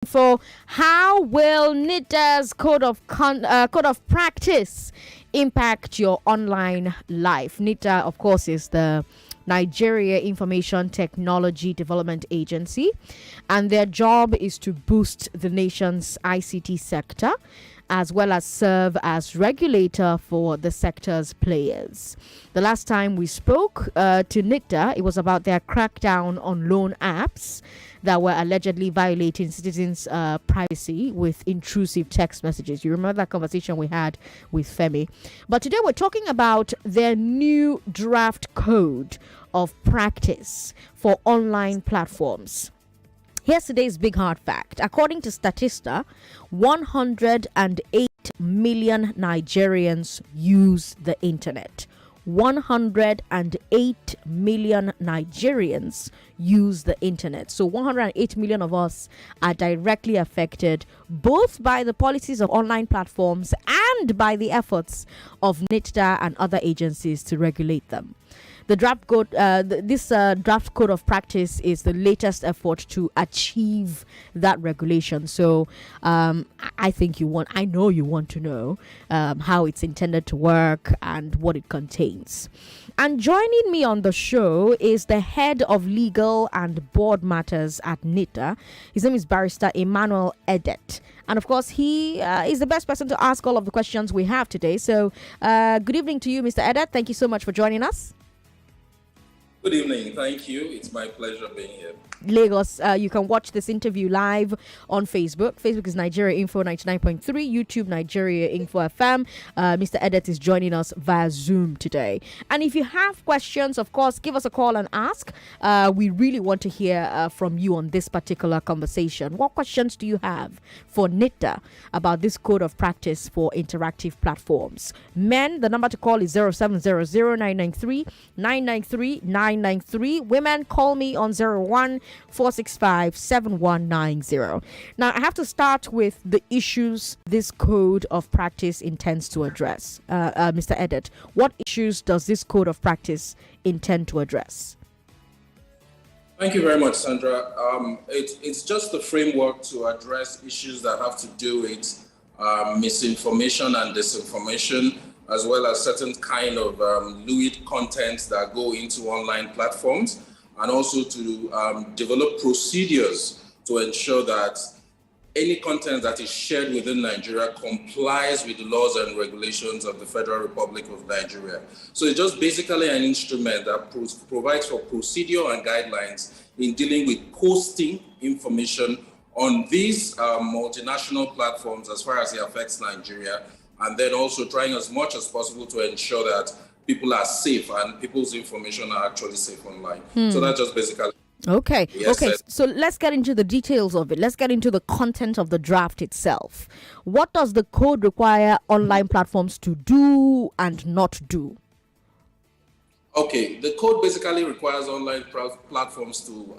For how will NITDA's code of practice impact your online life? NITDA, of course, is the Nigeria Information Technology Development Agency, and their job is to boost the nation's ICT sector as well as serve as regulator for the sector's players. The last time we spoke to NITDA, it was about their crackdown on loan apps that were allegedly violating citizens' privacy with intrusive text messages. You remember that conversation we had with Femi. But today we're talking about their new draft code of practice for online platforms. Here's today's big hard fact. According to Statista, 108 million Nigerians use the internet. 108 million Nigerians use the internet. So 108 million of us are directly affected both by the policies of online platforms and by the efforts of NITDA and other agencies to regulate them. The draft code, draft code of practice is the latest effort to achieve that regulation. So I know you want to know how it's intended to work and what it contains. And joining me on the show is the head of legal and board matters at NITDA. His name is Barrister Emmanuel Edet. And of course, he is the best person to ask all of the questions we have today. So good evening to you, Mr. Edet. Thank you so much for joining us. Good evening. Thank you. It's my pleasure being here. Lagos, you can watch this interview live on Facebook. Facebook is Nigeria Info 99.3, YouTube Nigeria Info FM. Mr. Edet is joining us via Zoom today. And if you have questions, of course, give us a call and ask. We really want to hear from you on this particular conversation. What questions do you have for NITDA about this code of practice for interactive platforms? Men, the number to call is 0700 993. Women, call me on 01-465-7190. Now, I have to start with the issues this code of practice intends to address. Mr. Edet, what issues does this code of practice intend to address? Thank you very much, Sandra. It's just a framework to address issues that have to do with misinformation and disinformation, as well as certain kind of lewd contents that go into online platforms, and also to develop procedures to ensure that any content that is shared within Nigeria complies with the laws and regulations of the Federal Republic of Nigeria. So it's just basically an instrument that provides for procedure and guidelines in dealing with posting information on these multinational platforms as far as it affects Nigeria, and then also trying as much as possible to ensure that people are safe and people's information are actually safe online. So that's just basically. Okay. Yes, okay. So let's get into the details of it. Let's get into the content of the draft itself. What does the code require online platforms to do and not do? Okay. The code basically requires online platforms to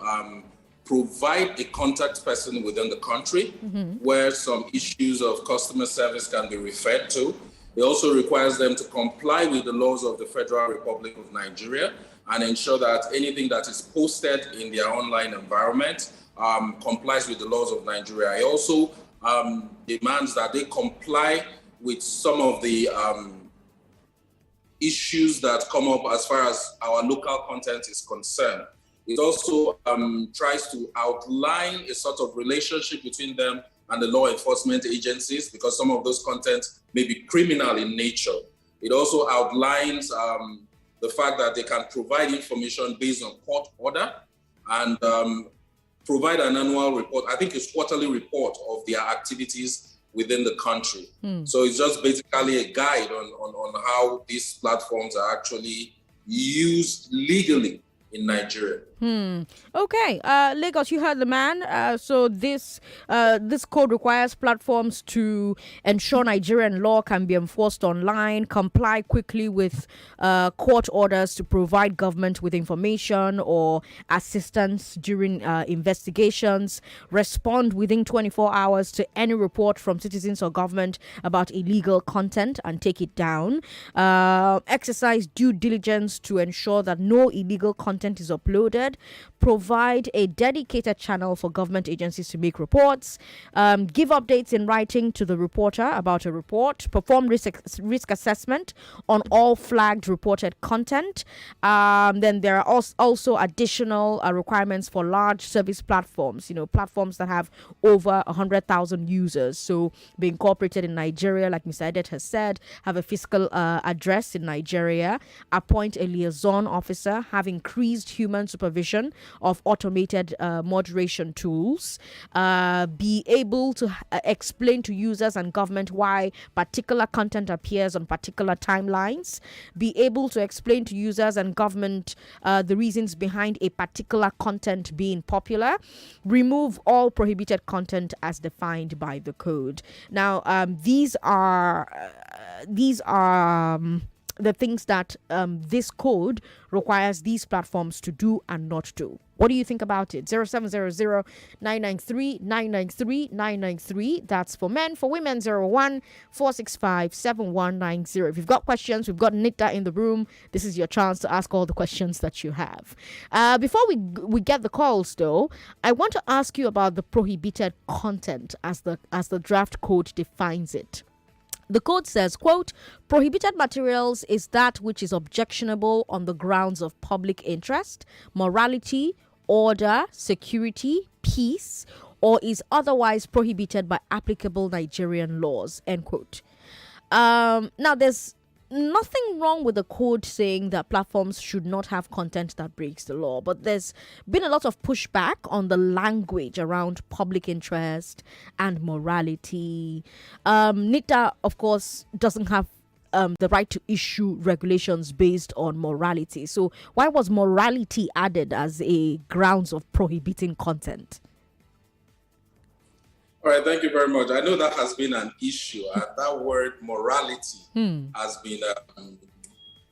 provide a contact person within the country where some issues of customer service can be referred to. It also requires them to comply with the laws of the Federal Republic of Nigeria and ensure that anything that is posted in their online environment complies with the laws of Nigeria. It also demands that they comply with some of the issues that come up as far as our local content is concerned. It also tries to outline a sort of relationship between them and the law enforcement agencies, because some of those contents may be criminal in nature. It also outlines the fact that they can provide information based on court order and provide an annual report, I think it's quarterly report of their activities within the country. So it's just basically a guide on how these platforms are actually used legally in Nigeria. Okay, Lagos, you heard the man. So this code requires platforms to ensure Nigerian law can be enforced online, comply quickly with court orders to provide government with information or assistance during investigations, respond within 24 hours to any report from citizens or government about illegal content and take it down, exercise due diligence to ensure that no illegal content is uploaded, reported, provide a dedicated channel for government agencies to make reports, give updates in writing to the reporter about a report, perform risk assessment on all flagged reported content. Then there are also additional requirements for large service platforms, platforms that have over 100,000 users. So be incorporated in Nigeria, like Mr. Edet has said, have a physical address in Nigeria, appoint a liaison officer, have increased human supervision of automated moderation tools, be able to explain to users and government why particular content appears on particular timelines, be able to explain to users and government the reasons behind a particular content being popular, remove all prohibited content as defined by the code. Now, these are the things that this code requires these platforms to do and not do. What do you think about it? 0700 993 993 993. That's for men. For women, 01 465 7190. If you've got questions, we've got NITDA in the room. This is your chance to ask all the questions that you have. Before we get the calls, though, I want to ask you about the prohibited content as the draft code defines it. The code says, quote, prohibited materials is that which is objectionable on the grounds of public interest, morality, order, security, peace, or is otherwise prohibited by applicable Nigerian laws, end quote. Now, there's nothing wrong with the code saying that platforms should not have content that breaks the law, but there's been a lot of pushback on the language around public interest and morality. NITDA, of course, doesn't have the right to issue regulations based on morality. So why was morality added as a grounds of prohibiting content? All right, thank you very much. I know that has been an issue. That word morality has been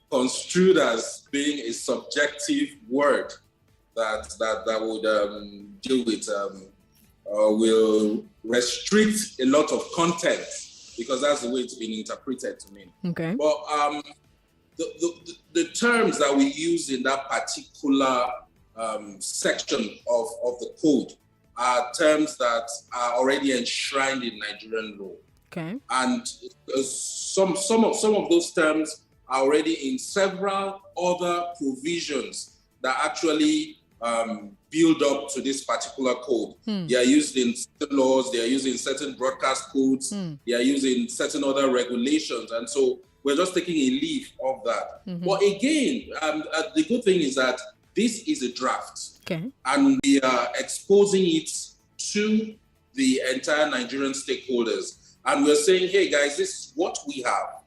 construed as being a subjective word that would deal with will restrict a lot of content, because that's the way it's been interpreted to me. Okay. But the terms that we use in that particular section of the code are terms that are already enshrined in Nigerian law. Okay. And some of those terms are already in several other provisions that actually build up to this particular code. They are used in certain laws, they are used in certain broadcast codes, they are used in certain other regulations. And so we're just taking a leaf of that. But again, the good thing is that this is a draft. Okay. And we are exposing it to the entire Nigerian stakeholders. And we're saying, hey guys, this is what we have.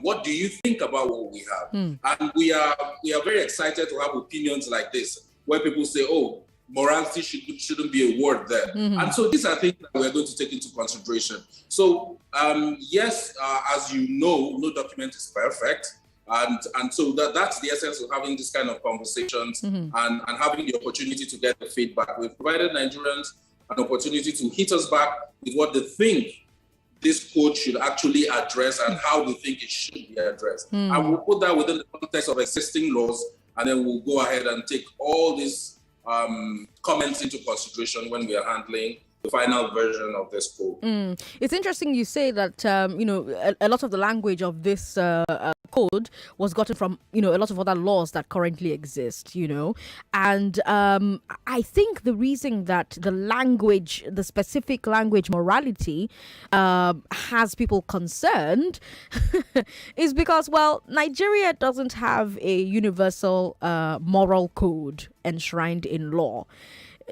What do you think about what we have? And we are very excited to have opinions like this, where people say, oh, morality shouldn't be a word there. And so these are things that we're going to take into consideration. So yes, as you know, no document is perfect. And so that's the essence of having this kind of conversations and having the opportunity to get the feedback. We've provided Nigerians an opportunity to hit us back with what they think this code should actually address and how they think it should be addressed. And we'll put that within the context of existing laws, and then we'll go ahead and take all these comments into consideration when we are handling the final version of this code. It's interesting you say that, a lot of the language of this code was gotten from, a lot of other laws that currently exist, and I think the reason that the specific language morality has people concerned is because, well, Nigeria doesn't have a universal moral code enshrined in law.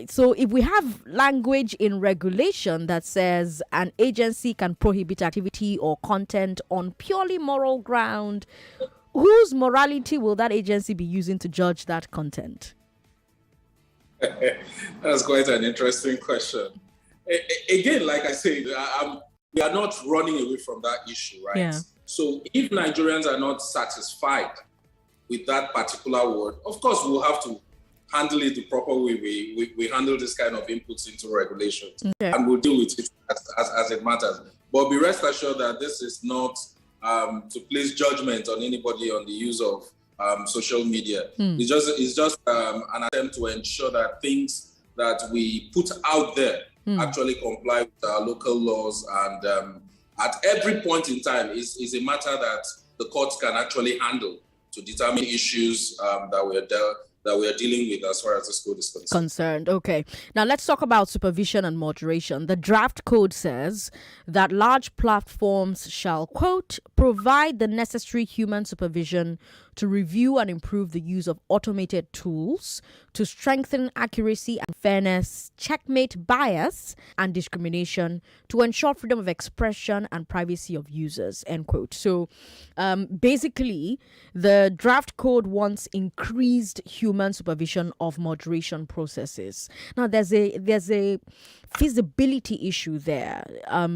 So if we have language in regulation that says an agency can prohibit activity or content on purely moral ground, whose morality will that agency be using to judge that content? That's quite an interesting question. Again, like I said, we are not running away from that issue, right? Yeah. So if Nigerians are not satisfied with that particular word, of course, we'll have to handle it the proper way we handle this kind of inputs into regulations. Okay. And we'll deal with it as it matters. But be rest assured that this is not to place judgment on anybody on the use of social media. It's just an attempt to ensure that things that we put out there actually comply with our local laws, and at every point in time is a matter that the courts can actually handle to determine issues that we are dealing with as far as this code is concerned. Okay. Now let's talk about supervision and moderation. The draft code says that large platforms shall, quote, provide the necessary human supervision to review and improve the use of automated tools to strengthen accuracy and fairness, checkmate bias and discrimination, to ensure freedom of expression and privacy of users, end quote. So basically, the draft code wants increased human supervision of moderation processes. Now, there's a feasibility issue there.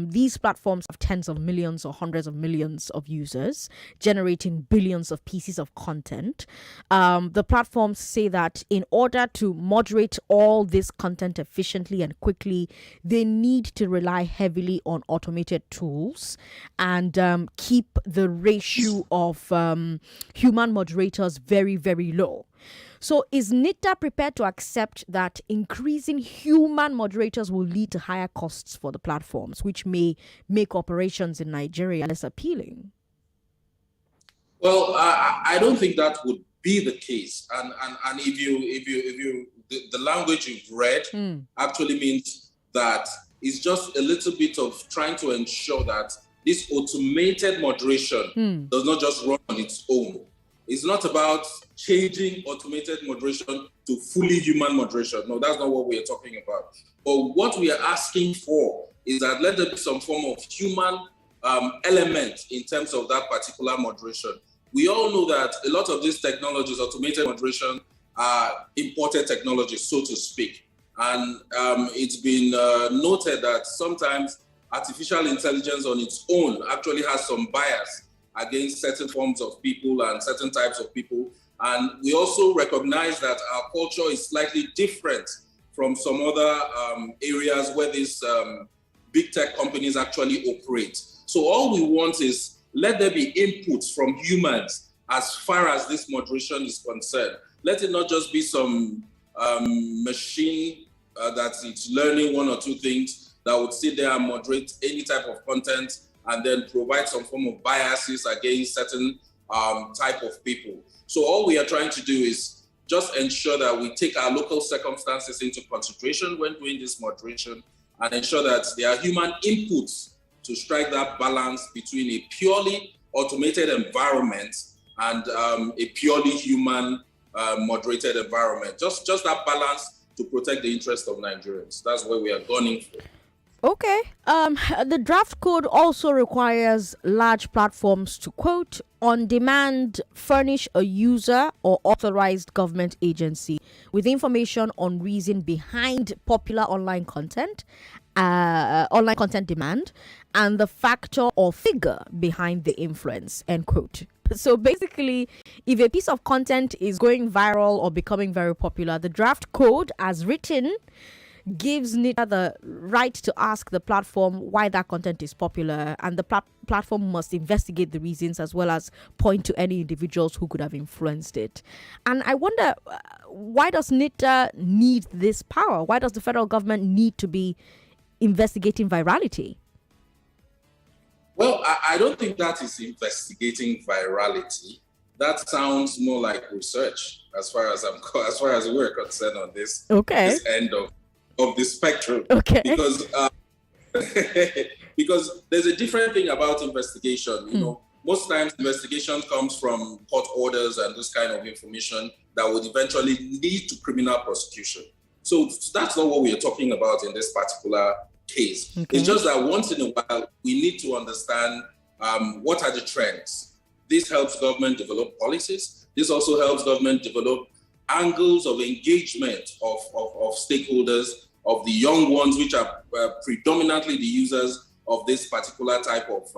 These platforms have tens of millions or hundreds of millions of users generating billions of pieces of content. The platforms say that in order to moderate all this content efficiently and quickly, they need to rely heavily on automated tools and keep the ratio of human moderators very, very low. So is NITDA prepared to accept that increasing human moderators will lead to higher costs for the platforms, which may make operations in Nigeria less appealing? Well, I don't think that would be the case. And if you the language you've read actually means that it's just a little bit of trying to ensure that this automated moderation does not just run on its own. It's not about changing automated moderation to fully human moderation. No, that's not what we are talking about. But what we are asking for is that let there be some form of human element in terms of that particular moderation. We all know that a lot of these technologies, automated moderation, are imported technologies, so to speak. And it's been noted that sometimes artificial intelligence on its own actually has some bias against certain forms of people and certain types of people. And we also recognize that our culture is slightly different from some other areas where these big tech companies actually operate. So all we want is let there be inputs from humans as far as this moderation is concerned. Let it not just be some machine that it's learning one or two things that would sit there and moderate any type of content and then provide some form of biases against certain type of people. So all we are trying to do is just ensure that we take our local circumstances into consideration when doing this moderation and ensure that there are human inputs to strike that balance between a purely automated environment and a purely human moderated environment. Just that balance to protect the interest of Nigerians. That's what we are gunning for. Okay. The draft code also requires large platforms to, quote, on demand furnish a user or authorized government agency with information on reason behind popular online content demand and the factor or figure behind the influence, end quote. So basically, if a piece of content is going viral or becoming very popular, the draft code as written gives NITDA the right to ask the platform why that content is popular, and the platform must investigate the reasons as well as point to any individuals who could have influenced it. And I wonder, why does NITDA need this power? Why does the federal government need to be investigating virality? Well, I don't think that is investigating virality. That sounds more like research, as far as we're concerned on this, this end of the spectrum. Okay. Because there's a different thing about investigation. You know, most times investigation comes from court orders and this kind of information that would eventually lead to criminal prosecution. So that's not what we are talking about in this particular case. Okay. It's just that once in a while, we need to understand what are the trends. This helps government develop policies. This also helps government develop angles of engagement of stakeholders, of the young ones, which are predominantly the users of this particular type of,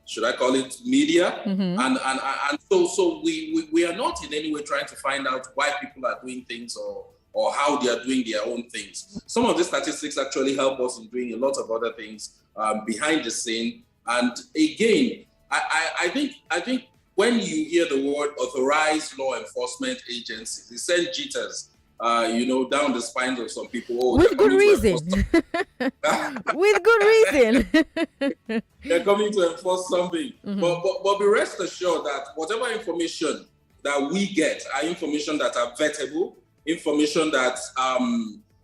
should I call it, media? Mm-hmm. And so we are not in any way trying to find out why people are doing things or how they are doing their own things. Some of the statistics actually help us in doing a lot of other things behind the scene. And again, I think when you hear the word authorized law enforcement agencies, it sends jitters, down the spines of some people. Oh, with good reason. With good reason. They're coming to enforce something. Mm-hmm. But be rest assured that whatever information that we get are information that are vettable, information that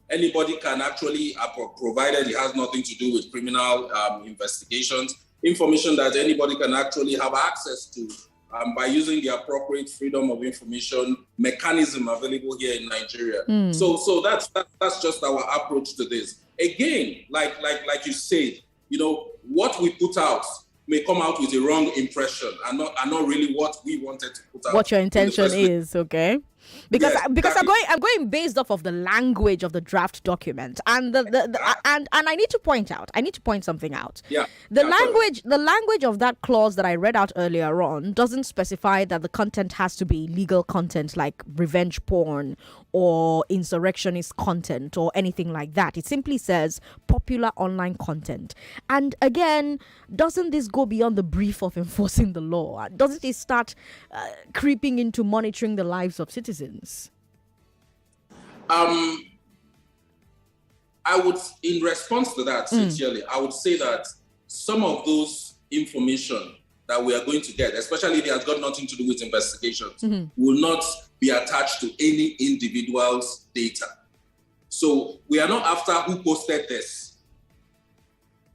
anybody can actually, provided it has nothing to do with criminal investigations, information that anybody can actually have access to by using the appropriate freedom of information mechanism available here in Nigeria. So that's just our approach to this. Again, like you said, what we put out may come out with a wrong impression and not really what we wanted to put out. What your intention is, okay? Because I'm going based off of the language of the draft document, and and I need to point something out. Yeah. The language of that clause that I read out earlier on doesn't specify that the content has to be legal content like revenge porn or insurrectionist content or anything like that. It simply says popular online content. And again, doesn't this go beyond the brief of enforcing the law? Doesn't it start creeping into monitoring the lives of citizens? I would, in response to that, sincerely, I would say that some of those information that we are going to get, especially if it has got nothing to do with investigations, will not be attached to any individual's data. So we are not after who posted this,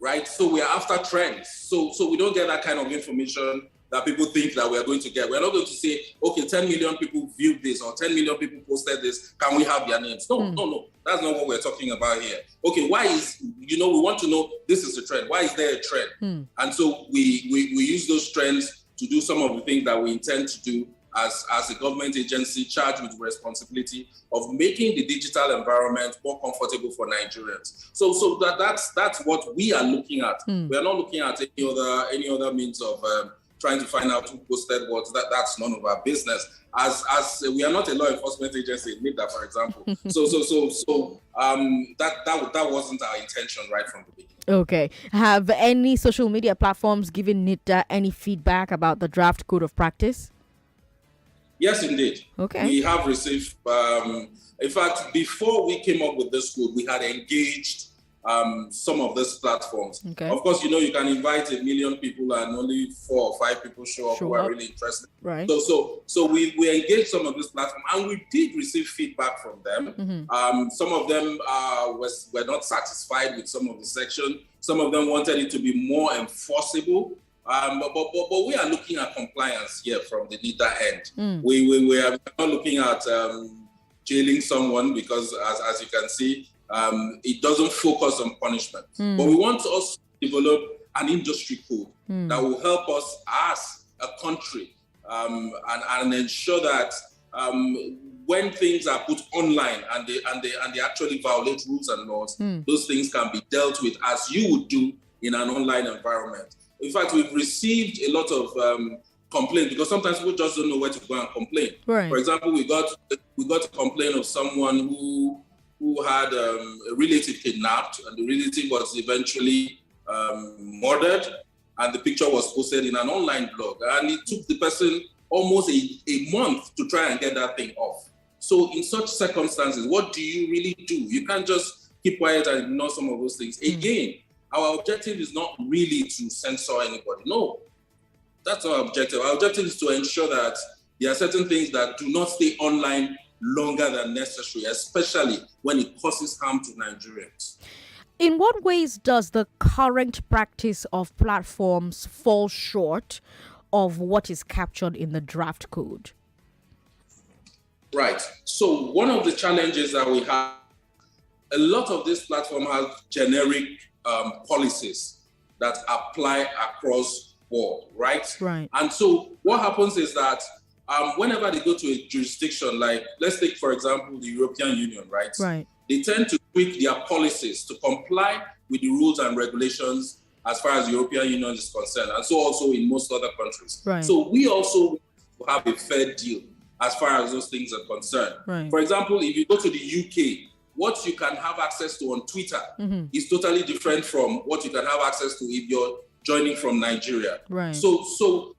right? So we are after trends. So we don't get that kind of information that people think that we are going to get. We're not going to say, okay, 10 million people viewed this or 10 million people posted this. Can we have their names? No. That's not what we're talking about here. Okay, why is, we want to know this is a trend. Why is there a trend? And so we use those trends to do some of the things that we intend to do as a government agency charged with the responsibility of making the digital environment more comfortable for Nigerians. So that's what we are looking at. We are not looking at any other means of trying to find out who posted what. That's none of our business. As we are not a law enforcement agency, NITDA, for example. That wasn't our intention right from the beginning. Okay. Have any social media platforms given NITDA any feedback about the draft code of practice? Yes, indeed. Okay. We have received, in fact, before we came up with this code, we had engaged some of these platforms. Okay. Of course, you can invite 1 million people and only 4 or 5 people show up who are really interested. Right. So we engaged some of these platforms and we did receive feedback from them. Some of them were not satisfied with some of the section. Some of them wanted it to be more enforceable. But we are looking at compliance here from the NITDA end. We are not looking at jailing someone because, as you can see, it doesn't focus on punishment. But we want to also develop an industry code that will help us as a country and ensure that when things are put online and they actually violate rules and laws, those things can be dealt with as you would do in an online environment. In fact, we've received a lot of complaints because sometimes people just don't know where to go and complain. Right. For example, we got a complaint of someone who had a relative kidnapped, and the relative was eventually murdered, and the picture was posted in an online blog. And it took the person almost a month to try and get that thing off. So in such circumstances, what do you really do? You can't just keep quiet and ignore some of those things. Again, our objective is not really to censor anybody. No, that's our objective. Our objective is to ensure that there are certain things that do not stay online longer than necessary, especially when it causes harm to Nigerians. In what ways does the current practice of platforms fall short of what is captured in the draft code? Right. So one of the challenges that we have, a lot of these platforms have generic policies that apply across board, right? Right. And so what happens is that whenever they go to a jurisdiction, like let's take, for example, the European Union, right? Right. They tend to tweak their policies to comply with the rules and regulations as far as the European Union is concerned, and so also in most other countries. Right. So we also have a fair deal as far as those things are concerned. Right. For example, if you go to the UK, what you can have access to on Twitter is totally different from what you can have access to if you're joining from Nigeria. Right. So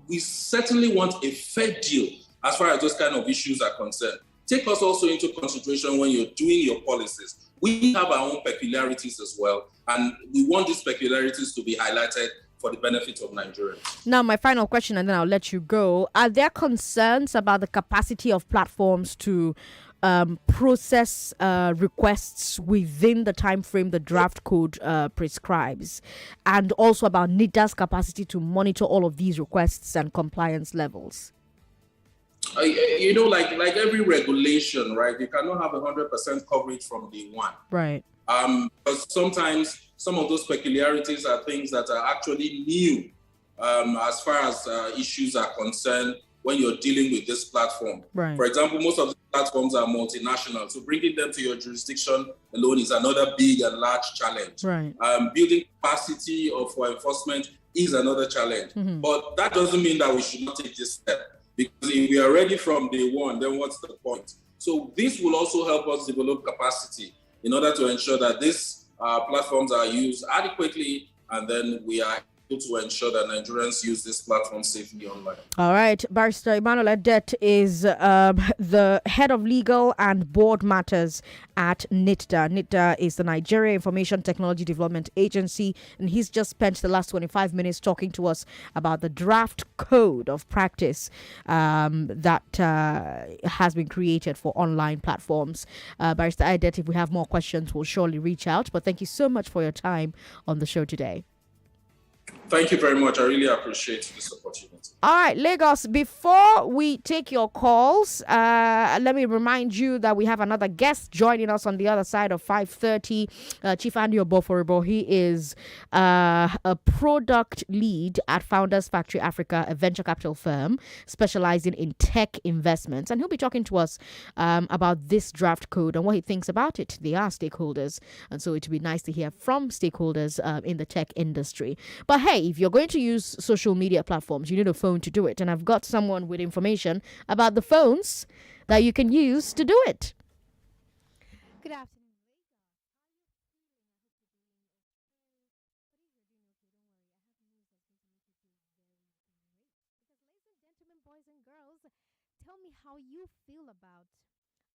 we certainly want a fair deal as far as those kind of issues are concerned. Take us also into consideration when you're doing your policies. We have our own peculiarities as well, and we want these peculiarities to be highlighted for the benefit of Nigerians. Now, my final question, and then I'll let you go. Are there concerns about the capacity of platforms to process requests within the time frame the draft code prescribes, and also about NITDA's capacity to monitor all of these requests and compliance levels? Like every regulation, right? You cannot have 100% coverage from day one. Right. Because sometimes some of those peculiarities are things that are actually new as far as issues are concerned when you're dealing with this platform. Right. For example, most of the platforms are multinational, so bringing them to your jurisdiction alone is another big and large challenge. Right. Building capacity for enforcement is another challenge. Mm-hmm. But that doesn't mean that we should not take this step, because if we are ready from day one, then what's the point? So this will also help us develop capacity in order to ensure that these platforms are used adequately, and then we are able to ensure that Nigerians use this platform safely online. All right. Barrister Emmanuel Adet is the head of legal and board matters at NITDA. NITDA is the Nigeria Information Technology Development Agency, and he's just spent the last 25 minutes talking to us about the draft code of practice that has been created for online platforms. Barrister Adet, if we have more questions, we'll surely reach out. But thank you so much for your time on the show today. Thank you very much. I really appreciate this opportunity. All right, Lagos, before we take your calls, let me remind you that we have another guest joining us on the other side of 5:30. Chief Andy Oboforibo. He is a product lead at Founders Factory Africa, a venture capital firm specializing in tech investments. And he'll be talking to us about this draft code and what he thinks about it. They are stakeholders, and so it would be nice to hear from stakeholders in the tech industry. But hey, if you're going to use social media platforms, you need a phone to do it. And I've got someone with information about the phones that you can use to do it. Good afternoon. Boys and girls, tell me how you feel about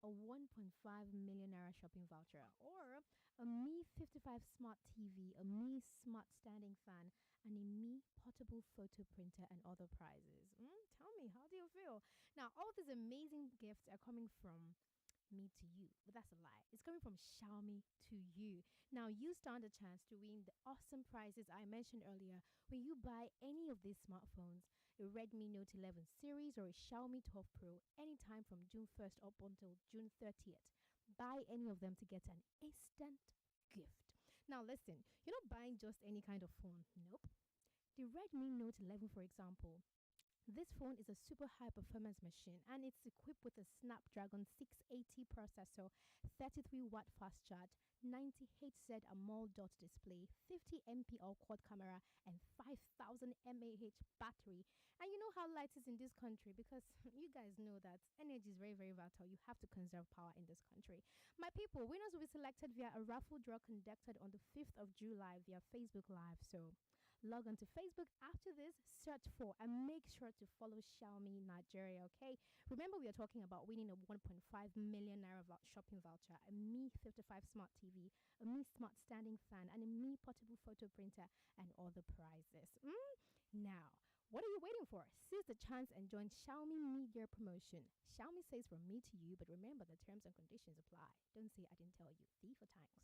a 1.5 million naira shopping voucher, or a Me 55 smart TV, a Me smart standing fan, and a Me portable photo printer, and other prizes. Tell me, how do you feel? Now, all these amazing gifts are coming from me to you, but that's a lie. It's coming from Xiaomi to you. Now, you stand a chance to win the awesome prizes I mentioned earlier when you buy any of these smartphones, a Redmi Note 11 series or a Xiaomi 12 Pro, anytime from June 1st up until June 30th. Buy any of them to get an instant gift. Now, listen, you're not buying just any kind of phone. Nope. The Redmi Note 11, for example, this phone is a super high performance machine, and it's equipped with a Snapdragon 680 processor, 33-watt fast charge, 90 Hz AMOLED dot display, 50 MP quad camera, and 5000 mAh battery. And you know how light is in this country, because you guys know that energy is very, very vital. You have to conserve power in this country. My people, winners will be selected via a raffle draw conducted on the 5th of July via Facebook Live. So log on to Facebook after this, search for, and make sure to follow Xiaomi Nigeria, okay? Remember, we are talking about winning a 1.5 million naira shopping voucher, a Me 55 smart TV, a Me smart standing fan, and a Me portable photo printer, and other prizes. Now, what are you waiting for? Seize the chance and join Xiaomi Media Promotion. Xiaomi says from me to you, but remember the terms and conditions apply. Don't say I didn't tell you. D for thanks.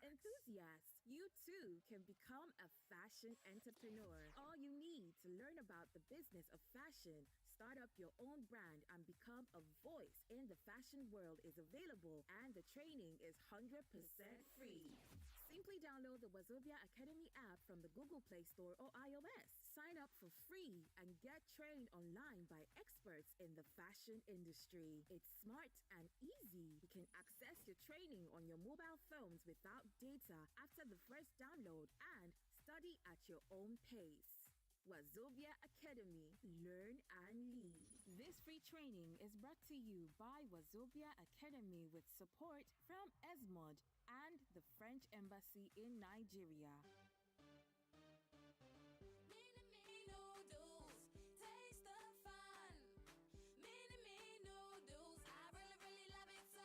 Enthusiasts, you too can become a fashion entrepreneur. All you need to learn about the business of fashion, start up your own brand, and become a voice in the fashion world is available, and the training is 100% free. Simply download the Wazobia Academy app from the Google Play Store or iOS. Sign up for free and get trained online by experts in the fashion industry. It's smart and easy. You can access your training on your mobile phones without data after the first download and study at your own pace. Wazobia Academy. Learn and lead. This free training is brought to you by Wazobia Academy with support from ESMOD and the French Embassy in Nigeria. noodles. Taste the fun. Mini-me noodles. I really, really love it so.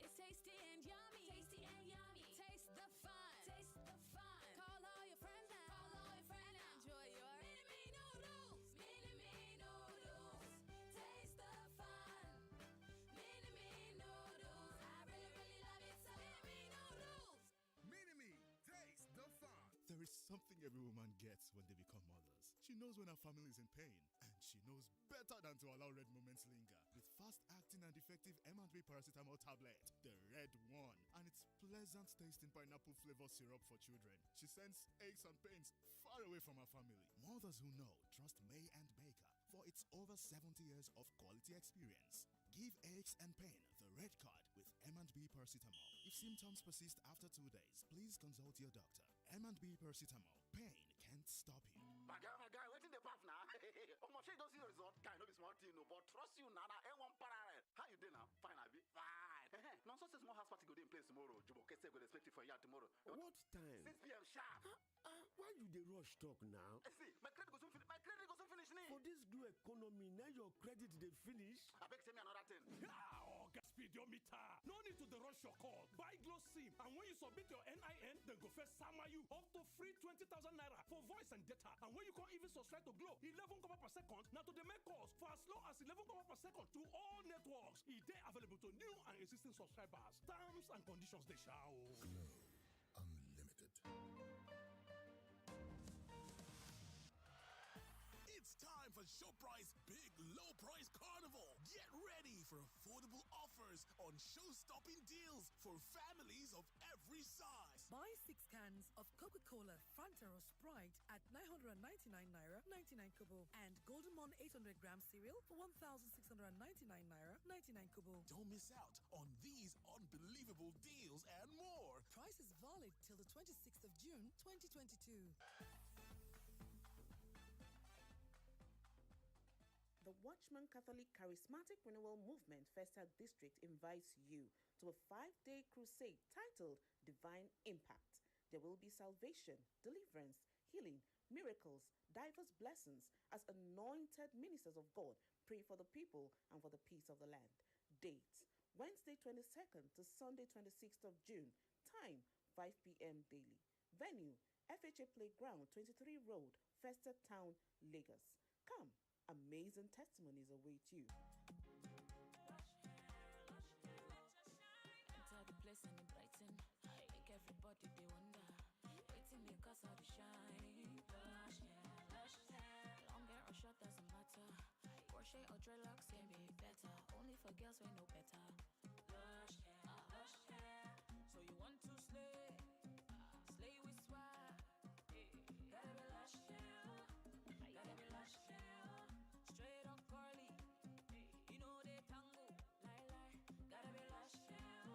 It's tasty and yummy. Tasty and yummy. Taste the fun. Taste the fun. Call all your friends now. Call all your friends now. Enjoy your mini-me noodles. Mini-me noodles. Taste the fun. Mini-me noodles. I really, really love it so. Mini-me noodles. Mini-me, taste the fun. There is something every woman gets when they become mothers. She knows when her family is in pain, and she knows better than to allow red moments linger. With fast-acting and effective M&B paracetamol tablet, the red one, and its pleasant tasting pineapple flavor syrup for children, she sends aches and pains far away from her family. Mothers who know trust May and Baker for its over 70 years of quality experience. Give aches and pain the red card with M&B paracetamol. If symptoms persist after 2 days, please consult your doctor. M&B paracetamol. Pain can't stop you. My guy, waiting the path now. Oh, my shit, don't see the result. Guy, no be smart, you know, but trust you, Nana. A1 parallel. How you doing now? Fine, I be fine. Now, so small house party go in place tomorrow. Jubo Kese go expect you for here tomorrow. What time? 6 p.m. sharp. Why you dey rush talk now? See, my credit goes finish. My credit goes finish. For this new economy, now your credit dey finish. I beg, send me another thing. Oh, speedometer. No need to rush your call. Buy Glow SIM, and when you submit your NIN, then go first sama you up to free 20,000 naira for voice and data. And when you can't even subscribe to Glow, 11 kobo per second. Now to the make calls for as low as 11 kobo per second to all networks. It is available to new and existing subscribers. Terms and conditions they shall. Glow Unlimited. It's time for ShowPrice Big Low Price Carnival. Get ready for affordable offers on show-stopping deals for families of every size. Buy 6 cans of Coca-Cola, Fanta or Sprite at 999 naira 99 kobo and Golden Mon 800 gram cereal for 1,699 naira 99 kobo. Don't miss out on these unbelievable deals and more. Price is valid till the 26th of June 2022. The Watchman Catholic Charismatic Renewal Movement Festa District invites you to a 5-day crusade titled Divine Impact. There will be salvation, deliverance, healing, miracles, diverse blessings as anointed ministers of God pray for the people and for the peace of the land. Dates: Wednesday 22nd to Sunday 26th of June. Time: 5 p.m. daily. Venue: FHA Playground, 23 Road, Festa Town, Lagos. Come. Amazing testimonies await you. Enter the place and it brighten. Make everybody they wonder. Waiting because of the shine. Lush hair. Long hair or short doesn't matter. Crochet or dreadlocks can be better. Only for girls we know better. Lush hair. So you want to slay? Slay with swag. Gotta be lush hair. Gotta be lush hair. Straight up curly, you know they tango, lie. Gotta be lush hair,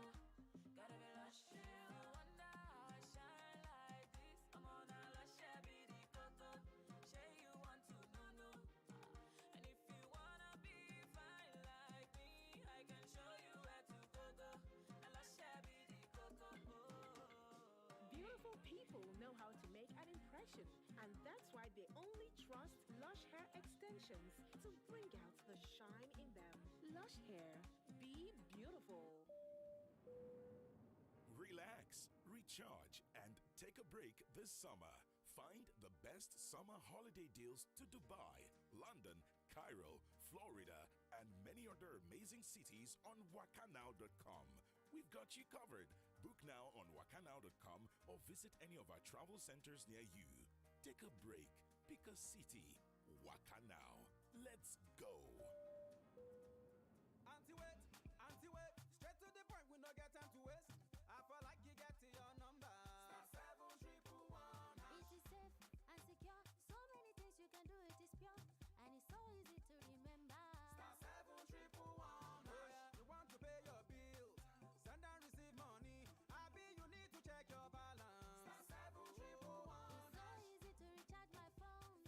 gotta be lush hair. You wonder how I shine like this. I'm on a lush hair, be the coco. Say you want to know. And if you wanna be fine like me, I can show you where to go. A lush hair, be the coco. Beautiful people know how to make an impression, and that's why they only trust Lush Hair Extensions to bring out the shine in them. Lush Hair, be beautiful. Relax, recharge, and take a break this summer. Find the best summer holiday deals to Dubai, London, Cairo, Florida, and many other amazing cities on wakanow.com. We've got you covered. Book now on wakanow.com or visit any of our travel centers near you. Take a break. Pick a city. Wakanow. Let's go. Anti-wait, straight to the point, we no get time to waste. I feel like you get to your number. Star 711. It is safe and secure. So many things you can do, it is pure. And it's so easy to remember. Star 711. Oh yeah, you want to pay your bills, send and receive money. I be you need to check your balance. Star 711. It's so easy to recharge my phone.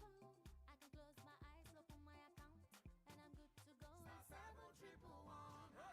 I can close my eyes, open my account, and I'm good to go. Star 711.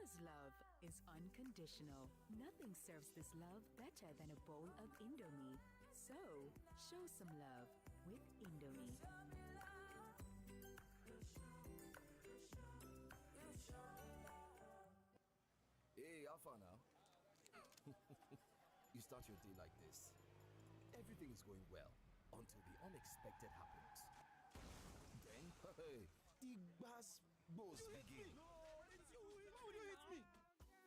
Mother's love is unconditional. Nothing serves this love better than a bowl of Indomie. So, show some love with Indomie. Hey, Alpha now. You start your day like this. Everything is going well until the unexpected happens. Then, hey, the bass boss begin. No, it's you. Why would you hit me?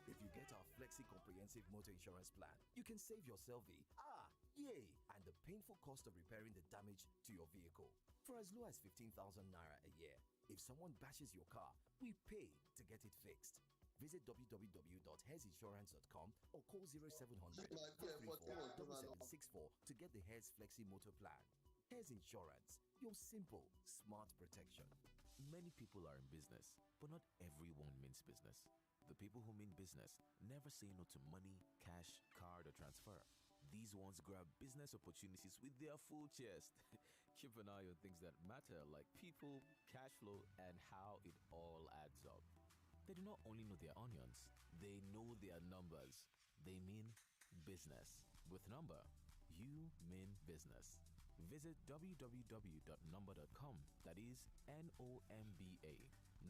If you get our Flexi Comprehensive Motor Insurance Plan, you can save yourself yay, and the painful cost of repairing the damage to your vehicle for as low as 15,000 naira a year. If someone bashes your car, we pay to get it fixed. Visit www.hairsinsurance.com or call 0700 434 to get the Hairs Flexi Motor Plan. Hairs Insurance, your simple, smart protection. Many people are in business, but not everyone means business. The people who mean business never say no to money, cash, card, or transfer. These ones grab business opportunities with their full chest. Keep an eye on things that matter, like people, cash flow, and how it all adds up. They do not only know their onions, they know their numbers. They mean business. With Number, you mean business. Visit www.number.com, that is NOMBA,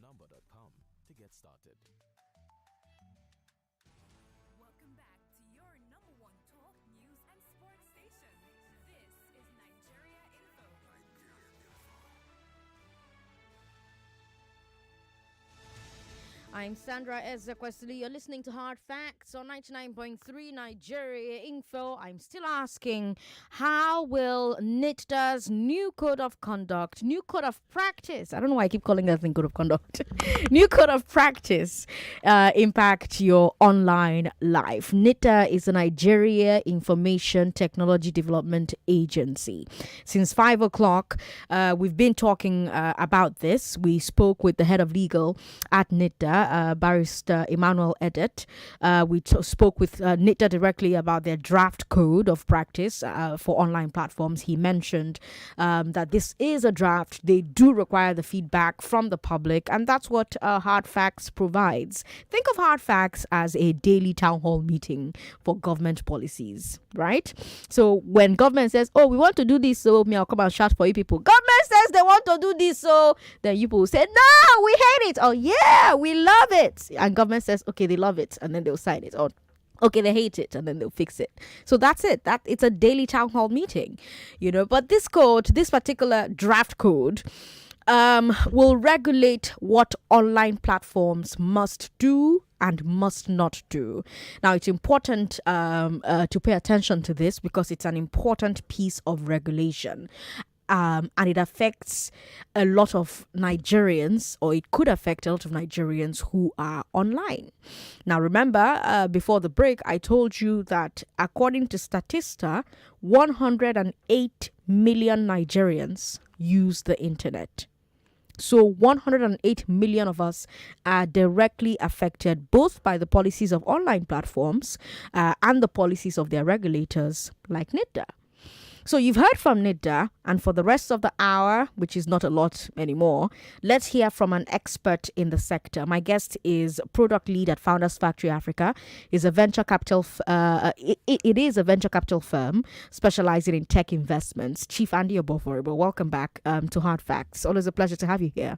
number.com to get started. Welcome back to your number one talk, news, and sports station. This is Nigeria Info. I'm Sandra Ezekwesili. You're listening to Hard Facts on 99.3 Nigeria Info. I'm still asking, how will NITDA's new code of conduct, new code of practice, I don't know why I keep calling that thing code of conduct, new code of practice impact your online life? NITDA is a Nigeria Information Technology Development Agency. Since 5 o'clock, we've been talking about this. We spoke with the head of legal at NITDA, Barrister Emmanuel Edet. We spoke with NITDA directly about their draft code of practice for online platforms. He mentioned that this is a draft. They do require the feedback from the public, and that's what Hard Facts provides. Think of Hard Facts as a daily town hall meeting for government policies, right? So when government says, oh, we want to do this, so I'll come and shout for you people. Government says they want to do this, so then you people say, no, we hate it. Oh, yeah, we love it. And government says, okay, they love it, and then they'll sign it. Or okay, they hate it, and then they'll fix it. So that's it. That it's a daily town hall meeting, But this code, this particular draft code, will regulate what online platforms must do and must not do. Now, it's important to pay attention to this because it's an important piece of regulation. And it affects a lot of Nigerians, or it could affect a lot of Nigerians who are online. Now, remember, before the break, I told you that according to Statista, 108 million Nigerians use the internet. So 108 million of us are directly affected both by the policies of online platforms and the policies of their regulators like NITDA. So you've heard from NITDA, and for the rest of the hour, which is not a lot anymore, let's hear from an expert in the sector. My guest is product lead at Founders Factory Africa. Is a venture capital. It is a venture capital firm specializing in tech investments. Chief Andy Oboforibo, welcome back to Hard Facts. Always a pleasure to have you here.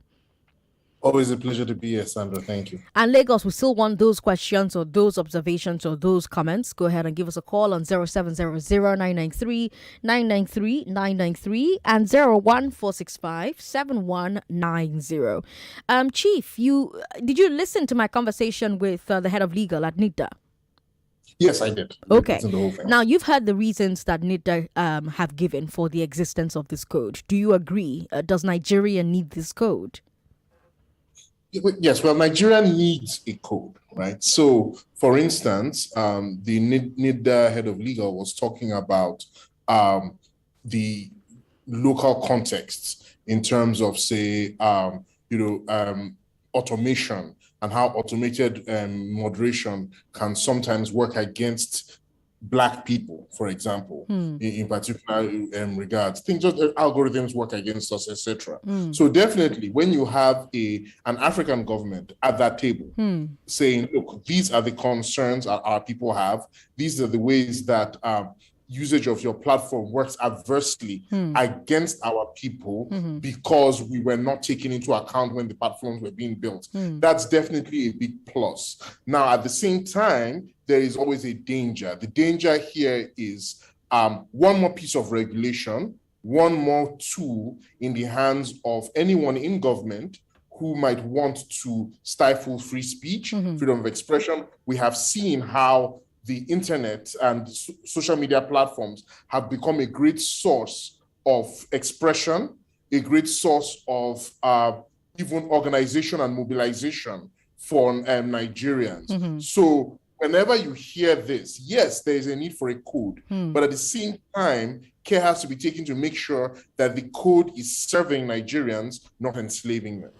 Always a pleasure to be here, Sandra. Thank you. And Lagos, we still want those questions or those observations or those comments. Go ahead and give us a call on 0700-993-993 and 01465-7190. Chief, did you listen to my conversation with the head of legal at NITDA? Yes, I did. Okay. Now, you've heard the reasons that NITDA have given for the existence of this code. Do you agree? Does Nigeria need this code? Yes, well, Nigeria needs a code, right? So, for instance, the NITDA head of legal was talking about the local contexts in terms of, say, automation and how automated moderation can sometimes work against Black people, for example, in particular regards. Things just algorithms work against us, etc. So definitely, when you have an African government at that table saying, look, these are the concerns our people have, these are the ways that usage of your platform works adversely against our people because we were not taken into account when the platforms were being built. That's definitely a big plus. Now, at the same time, there is always a danger. The danger here is one more piece of regulation, one more tool in the hands of anyone in government who might want to stifle free speech, freedom of expression. We have seen how the internet and social media platforms have become a great source of expression, a great source of even organization and mobilization for Nigerians. So whenever you hear this, yes, there is a need for a code, but at the same time, care has to be taken to make sure that the code is serving Nigerians, not enslaving them.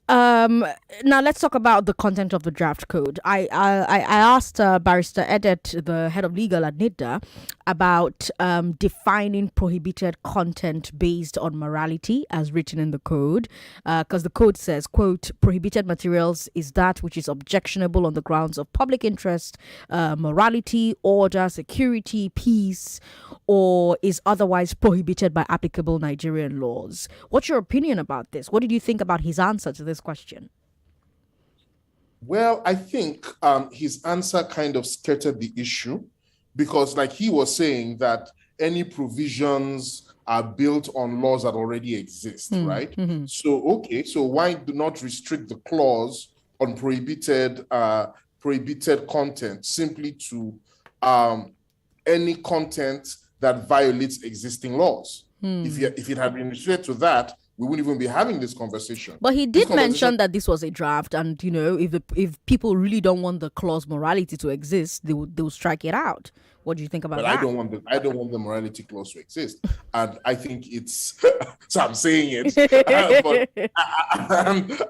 Now let's talk about the content of the draft code. I asked Barrister Edet, the head of legal at NITDA, about defining prohibited content based on morality as written in the code, because the code says, quote, prohibited materials is that which is objectionable on the grounds of public interest, morality, order, security, peace, or is otherwise prohibited by applicable Nigerian laws. What's your opinion about this? What did you think about his answer to this question? Well, I think his answer kind of skirted the issue because, like he was saying, that any provisions are built on laws that already exist, right? So, okay, so why do not restrict the clause on prohibited content simply to any content that violates existing laws? If it had been restricted to that, we wouldn't even be having this conversation. But he did mention that this was a draft, and you know, if people really don't want the clause morality to exist, they'll strike it out. What do you think about that? I don't want the morality clause to exist, and I think it's. So I'm saying it, but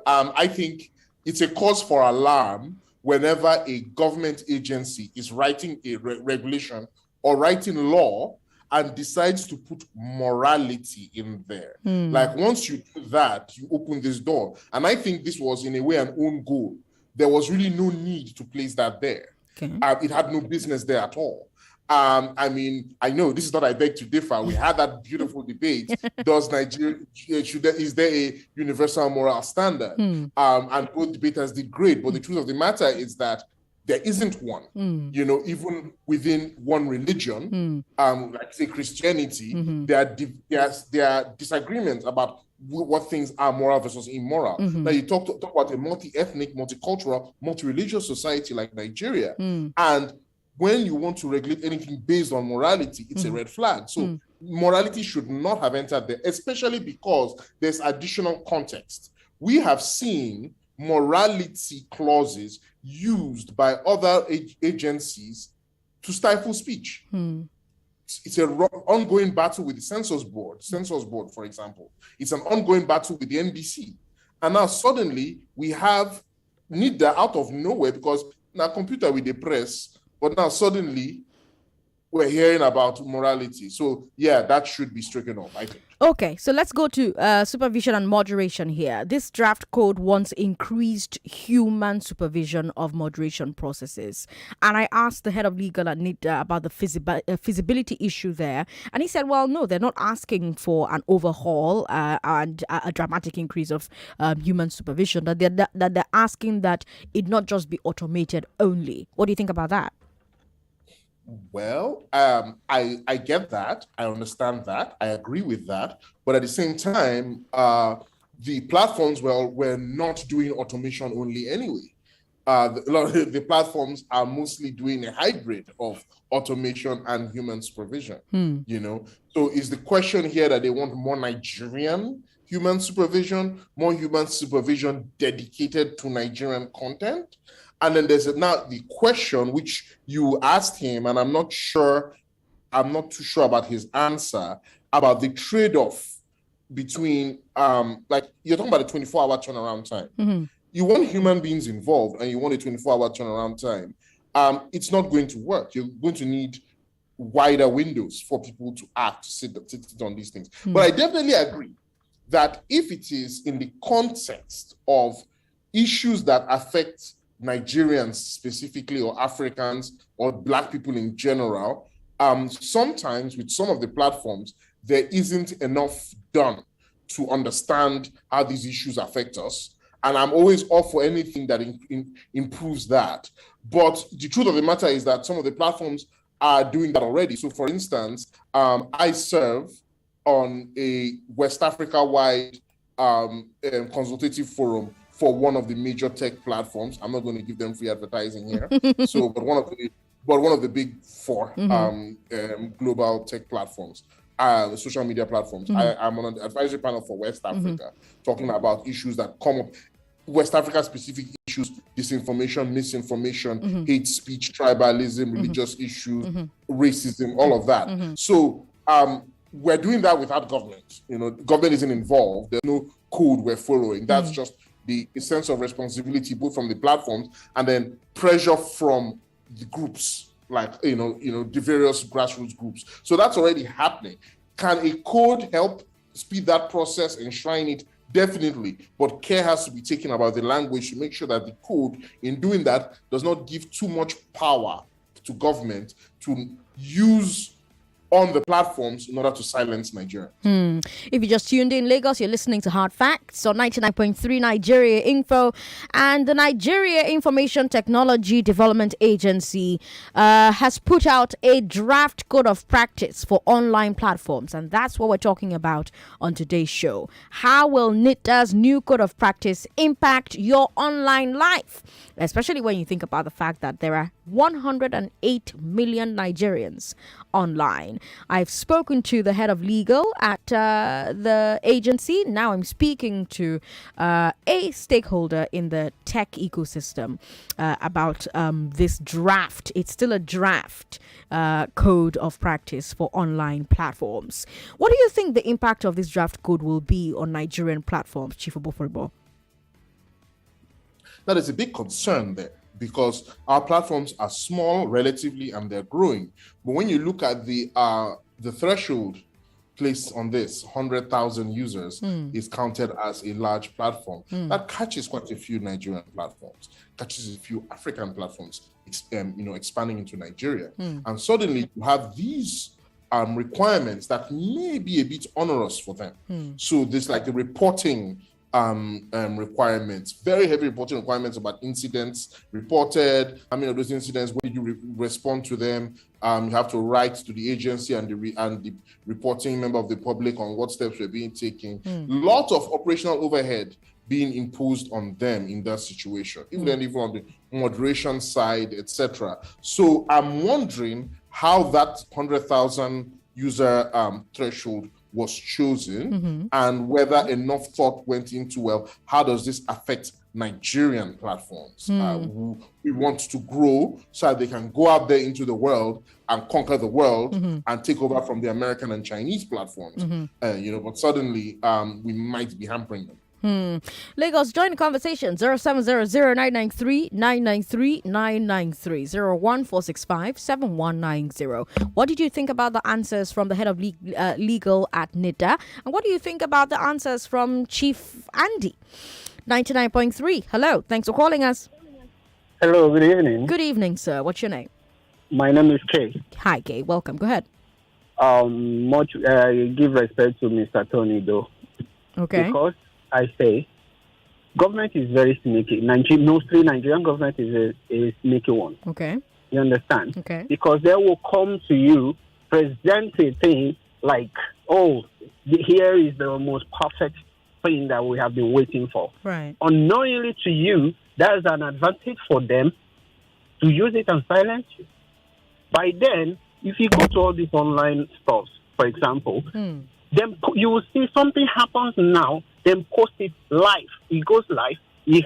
I think it's a cause for alarm whenever a government agency is writing a regulation or writing law and decides to put morality in there. Like once you do that, you open this door. And I think this was in a way an own goal. There was really no need to place that there. It had no business there at all. I mean, I know this is not I beg to differ. We had that beautiful debate. Does Nigeria, is there a universal moral standard? And both debaters did great. But the truth of the matter is that there isn't one, you know, even within one religion, like say Christianity, there are disagreements about what things are moral versus immoral. Now you talk about a multi-ethnic, multicultural, multi-religious society like Nigeria, and when you want to regulate anything based on morality, it's a red flag. So morality should not have entered there, especially because there's additional context. We have seen morality clauses used by other agencies to stifle speech. It's an ongoing battle with the Census Board, for example. It's an ongoing battle with the NBC. And now suddenly we have NITDA out of nowhere because now computer with the press, but now suddenly we're hearing about morality. So yeah, that should be stricken off, I think. Okay, so let's go to supervision and moderation here. This draft code wants increased human supervision of moderation processes. And I asked the head of legal at NITDA about the feasibility issue there. And he said, well, no, they're not asking for an overhaul and a dramatic increase of human supervision. That they're asking that it not just be automated only. What do you think about that? Well, I get that. I understand that. I agree with that. But at the same time, the platforms were not doing automation only anyway. The platforms are mostly doing a hybrid of automation and human supervision. You know, so is the question here that they want more Nigerian human supervision, more human supervision dedicated to Nigerian content? And then there's now the question which you asked him, and I'm not too sure about his answer, about the trade-off between, like you're talking about a 24-hour turnaround time. You want human beings involved and you want a 24-hour turnaround time. it's not going to work. You're going to need wider windows for people to act, to sit on these things. But I definitely agree that if it is in the context of issues that affect Nigerians specifically, or Africans, or Black people in general, sometimes with some of the platforms, there isn't enough done to understand how these issues affect us. And I'm always all for anything that improves that. But the truth of the matter is that some of the platforms are doing that already. So for instance, I serve on a West Africa-wide consultative forum for one of the major tech platforms. I'm not going to give them free advertising here. But one of the big four global tech platforms, social media platforms. I'm on an advisory panel for West Africa, talking about issues that come up, West Africa specific issues, disinformation, misinformation, hate speech, tribalism, religious issues, racism, all of that. So we're doing that without government. Government isn't involved. There's no code we're following. That's just the sense of responsibility, both from the platforms and then pressure from the groups, like the various grassroots groups. So that's already happening. Can a code help speed that process, enshrine it? Definitely, but care has to be taken about the language to make sure that the code, in doing that, does not give too much power to government to use on the platforms in order to silence Nigeria. If you just tuned in, Lagos, you're listening to Hard Facts on 99.3 Nigeria Info, and the Nigeria Information Technology Development Agency has put out a draft code of practice for online platforms, and that's what we're talking about on today's show. How will NITDA's new code of practice impact your online life? Especially when you think about the fact that there are 108 million Nigerians online. I've spoken to the head of legal at the agency. Now I'm speaking to a stakeholder in the tech ecosystem about this draft. It's still a draft code of practice for online platforms. What do you think the impact of this draft code will be on Nigerian platforms, Chief Oboforibo? That is a big concern there, because our platforms are small relatively and they're growing. But when you look at the threshold placed on this, 100,000 users is counted as a large platform. That catches quite a few Nigerian platforms, catches a few African platforms, expanding into Nigeria. And suddenly you have these requirements that may be a bit onerous for them. So there's like the reporting requirements, very heavy reporting requirements about incidents reported. Those incidents, when you respond to them, you have to write to the agency and the reporting member of the public on what steps were being taken. Lot of operational overhead being imposed on them in that situation, even on the moderation side, etc. So I'm wondering how that 100,000 user threshold was chosen, and whether enough thought went into, how does this affect Nigerian platforms who we want to grow so that they can go out there into the world and conquer the world and take over from the American and Chinese platforms. But suddenly we might be hampering them. Lagos, join the conversation. 0700-993-993-993 01465-7190. What did you think about the answers from the head of legal at NITDA? And what do you think about the answers from Chief Andy? 99.3. Hello, thanks for calling us. Hello, good evening. Good evening, sir. What's your name? My name is Kay. Hi, Kay. Welcome. Go ahead. Give respect to Mr. Tony, though. Okay. Because I say government is very sneaky. Mostly Nigerian government is a sneaky one. Okay. You understand? Okay. Because they will come to you, present a thing like, here is the most perfect thing that we have been waiting for. Right. Unknowingly to you, that is an advantage for them to use it and silence you. By then, if you go to all these online stuff, for example, then you will see something happens now, then post it live. It goes live. You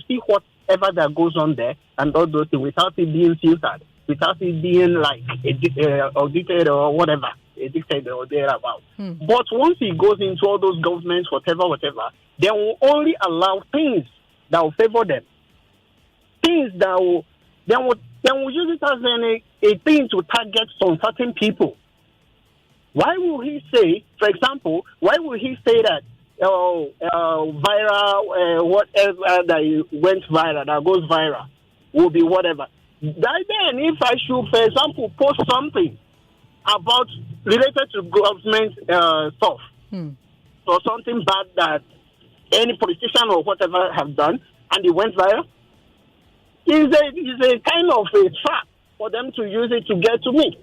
see whatever that goes on there and all those things without it being filtered, without it being like audited or whatever, addicted or thereabout. But once it goes into all those governments, whatever, they will only allow things that will favor them. Things that will then we use it as a thing to target some certain people. Why will he say, for example, that viral, whatever that went viral, that goes viral, will be whatever? Then if I should, for example, post something about related to government stuff, or something bad that any politician or whatever have done, and it went viral, is a kind of a trap for them to use it to get to me.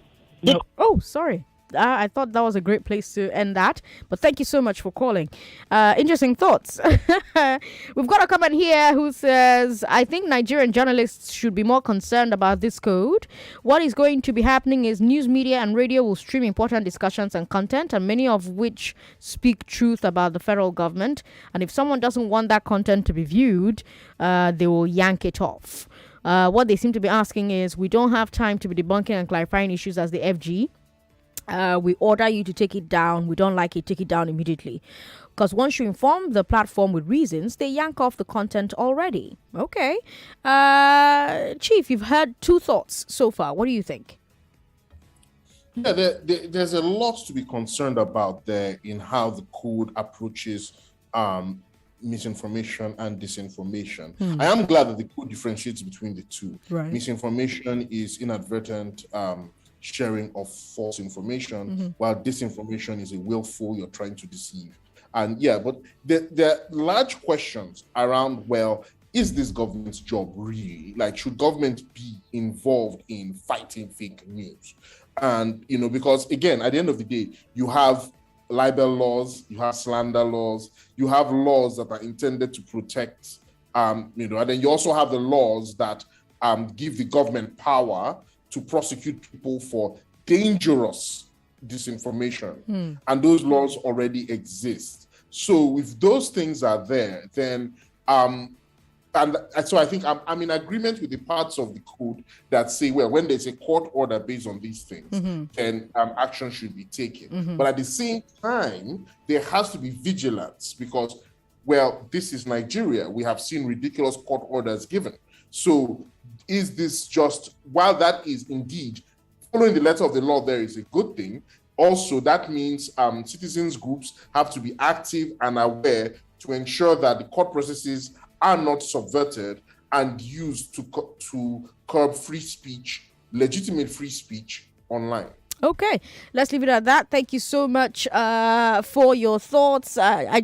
Oh, sorry. I thought that was a great place to end that, but thank you so much for calling. Interesting thoughts. We've got a comment here who says, I think Nigerian journalists should be more concerned about this code. What is going to be happening is news media and radio will stream important discussions and content, and many of which speak truth about the federal government. And if someone doesn't want that content to be viewed, they will yank it off. What they seem to be asking is, we don't have time to be debunking and clarifying issues as the FG. We order you to take it down. We don't like it, take it down immediately. Because once you inform the platform with reasons, they yank off the content already. Okay. Chief, you've heard two thoughts so far. What do you think? Yeah, there's a lot to be concerned about there in how the code approaches misinformation and disinformation. I am glad that the code differentiates between the two. Right. Misinformation is inadvertent sharing of false information, while disinformation is a willful, you're trying to deceive. And yeah, but there are large questions around, well, is this government's job really? Like, should government be involved in fighting fake news? And, because again, at the end of the day, you have libel laws, you have slander laws, you have laws that are intended to protect, and then you also have the laws that give the government power to prosecute people for dangerous disinformation. And those laws already exist. So if those things are there, then, and so I think I'm in agreement with the parts of the code that say, well, when there's a court order based on these things, then action should be taken. But at the same time, there has to be vigilance because, well, this is Nigeria. We have seen ridiculous court orders given. So is this just, while that is indeed following the letter of the law, there is a good thing. Also, that means citizens groups have to be active and aware to ensure that the court processes are not subverted and used to curb free speech, legitimate free speech online. Okay, let's leave it at that. Thank you so much for your thoughts. I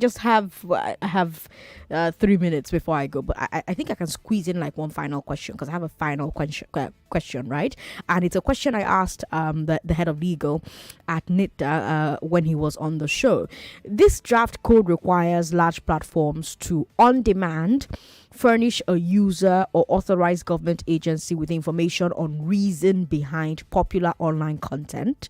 have 3 minutes before I go, but I think I can squeeze in like one final question because I have a final question, right? And it's a question I asked the head of legal at NITDA when he was on the show. This draft code requires large platforms to, on demand, furnish a user or authorized government agency with information on reason behind popular online content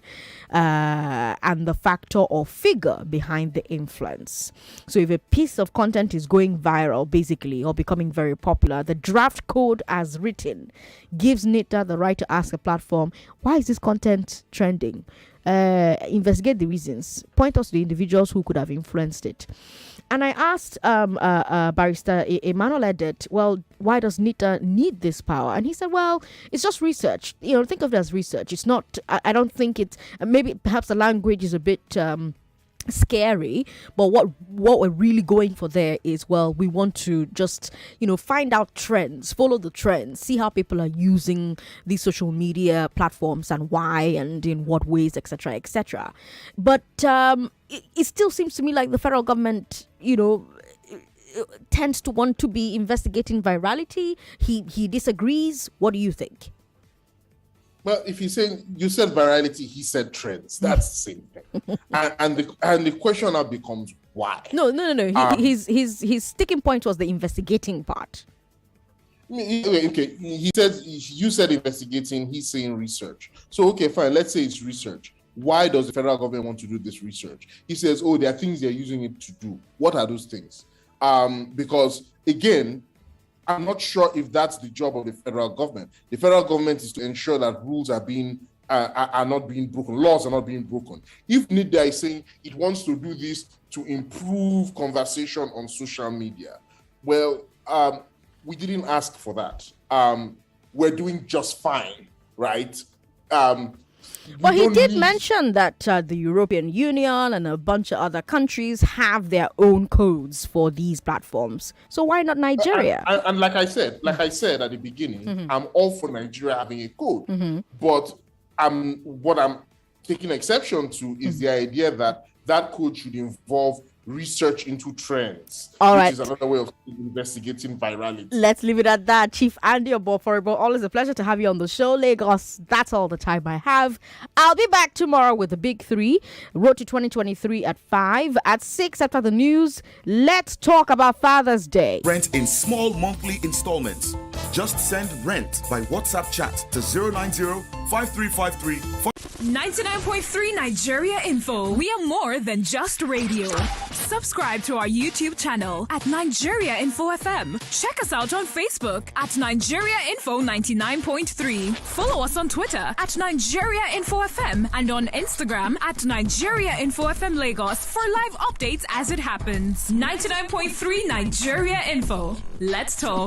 and the factor or figure behind the influence. So if a piece of content is going viral, basically, or becoming very popular, the draft code as written gives NITDA the right to ask a platform, why is this content trending? Investigate the reasons. Point us to the individuals who could have influenced it. And I asked Barrister Emmanuel Edet, well, why does NITDA need this power? And he said, well, it's just research. Think of it as research. It's not, I don't think it's, maybe perhaps the language is a bit scary, but what we're really going for there is, well, we want to just find out trends, follow the trends, see how people are using these social media platforms and why and in what ways, etc. But it still seems to me like the federal government tends to want to be investigating virality. He disagrees. What do you think? Well, if you're saying, you said virality, he said trends. That's the same thing. and the question now becomes why? No. His sticking point was the investigating part. Okay. You said investigating. He's saying research. So okay, fine. Let's say it's research. Why does the federal government want to do this research? He says, oh, there are things they're using it to do. What are those things? Because again, I'm not sure if that's the job of the federal government. The federal government is to ensure that rules are not being broken, laws are not being broken. If NITDA is saying it wants to do this to improve conversation on social media, well, we didn't ask for that. we're doing just fine, right? But he did mention that the European Union and a bunch of other countries have their own codes for these platforms. So why not Nigeria? And like I said at the beginning, I'm all for Nigeria having a code. But what I'm taking exception to is the idea that that code should involve research into trends, which is another way of investigating virality. Let's leave it at that. Chief Andy Oboforebo, always a pleasure to have you on the show. Lagos, that's all the time I have. I'll be back tomorrow with the big three. Road to 2023 at 5. At 6 after the news, let's talk about Father's Day. Rent in small monthly installments. Just send rent by WhatsApp chat to 090-5353. 99.3 Nigeria Info. We are more than just radio. Subscribe to our YouTube channel at Nigeria Info FM. Check us out on Facebook at Nigeria Info 99.3. Follow us on Twitter at Nigeria Info FM and on Instagram at Nigeria Info FM Lagos for live updates as it happens. 99.3 Nigeria Info. Let's talk.